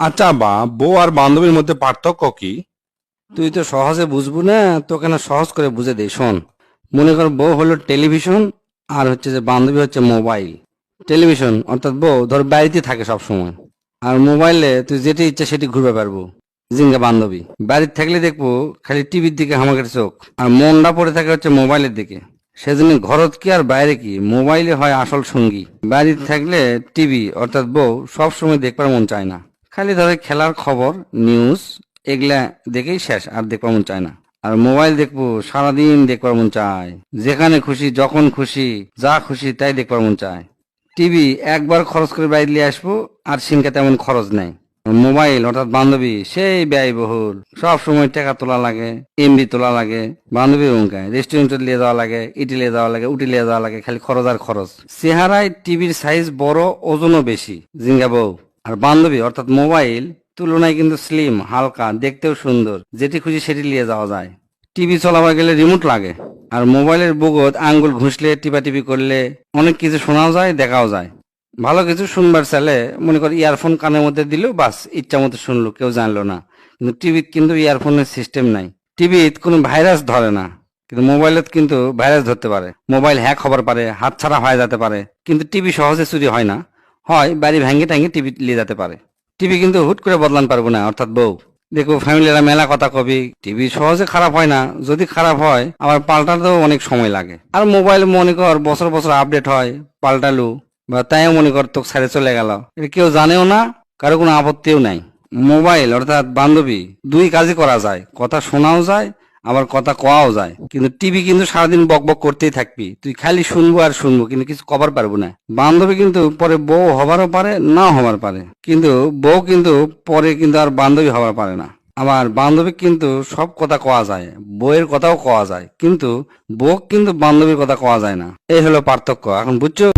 আচ্ছা বা বউ আর বান্ধবীর মধ্যে পার্থক্য কি? তুই তো সহজে বুঝবু না, তোকে না সহজ করে বুঝে দেই, শোন। মনে কর বউ হলো টেলিভিশন, আর হচ্ছে যে বান্ধবী হচ্ছে মোবাইল। টেলিভিশন অর্থাৎ বউ ধর বাড়িতে থাকে সব সময়, আর মোবাইলে তুই যেটি ইচ্ছা সেটি ঘুরবে পারবো। জিঙ্গা বান্ধবী বাড়িতে থাকলে দেখবো খালি টিভির দিকে হামাকের চোখ, আর মনটা পড়ে থাকে হচ্ছে মোবাইলের দিকে। সেজন্য ঘরত কি আর বাইরে কি, মোবাইলে হয় আসল সঙ্গী। বাড়িতে থাকলে টিভি অর্থাৎ বউ সব সময় দেখবার মন চায় না, খালি ধরে খেলার খবর, নিউজ, এগুলা দেখেই শেষ, আর দেখবার মন চায় না। আর মোবাইল দেখবো সারাদিন দেখবার মন চায়, যেখানে খুশি যখন খুশি যা খুশি তাই দেখবার মন চায়। টিভি একবার খরচ করে বাইরে নিয়ে আসবো, আর সিনকা তেমন খরচ নেই। মোবাইল অর্থাৎ বান্ধবী সেই ব্যয়বহুল, সব সময় টাকা তোলা লাগে, এমবি তোলা লাগে। বান্ধবী উনকায় রেস্টুরেন্টে নিয়ে যাওয়া লাগে, ইটি নিয়ে যাওয়া লাগে, উটি নিয়ে যাওয়া লাগে, খালি খরচ আর খরচ। চেহারায় টিভির সাইজ বড়, ওজনও বেশি, জিঙ্গা বউ। আর বান্ধবী অর্থাৎ মোবাইল তুলনায় কিন্তু স্লিম, হালকা, দেখতেও সুন্দর, যেটি খুশি সেটি নিয়ে যাওয়া যায়। টিভি চালাবার গেলে রিমোট লাগে, আর মোবাইলের বুগত আঙ্গুল ঘুষলে টিপাটিপি করলে অনেক কিছু শোনাও যায়, দেখাও যায়। ভালো কিছু শুনবার চাইলে মনে কর ইয়ারফোন কানের মধ্যে দিল, বাস ইচ্ছা মতো শুনলো, কেউ জানলো না। কিন্তু টিভিত কিন্তু ইয়ারফোনের সিস্টেম নাই, টিভিত কোনো ভাইরাস ধরে না। কিন্তু মোবাইলত কিন্তু ভাইরাস ধরতে পারে, মোবাইল হ্যাক হবার পারে, হাত ছাড়া হয়ে যেতে পারে। কিন্তু টিভি সহজে চুরি হয় না, হয় বাড়ি ভেঙে ট্যাঙ্গে টিভি নিয়ে যেতে পারে। টিভি কিন্তু হুট করে বদলান পারবো না, অর্থাৎ বউ। দেখো ফ্যামিলিরা মেলা কথা কবি, টিভি সহজে খারাপ হয় না, যদি খারাপ হয় আবার পাল্টাতেও অনেক সময় লাগে। আর মোবাইল মনে কর বছর বছর আপডেট হয়, পাল্টালু বা তাইও মনে কর তোকে ছেড়ে চলে গেল, এটা কেউ জানেও না, কারো কোনো আপত্তিও নাই। মোবাইল অর্থাৎ বান্ধবী দুই কাজই করা যায়, কথা শোনাও যায়, আবার কথা কোয়াও যায়। কিন্তু টিভি কিন্তু সারাদিন বক বক করতেই থাকবি, তুই খালি শুনবো আর শুনবো, কিন্তু কিছু কবার পারবো না। বান্ধবী কিন্তু পরে বউ হবারও পারে, না হবার পারে। কিন্তু বউ কিন্তু পরে কিন্তু আর বান্ধবী হবার পারে না। আবার বান্ধবী কিন্তু সব কথা কোয়া যায়, বউয়ের কথাও কোয়া যায়, কিন্তু বউ কিন্তু বান্ধবীর কথা কোয়া যায় না। এই হলো পার্থক্য, এখন বুঝছো?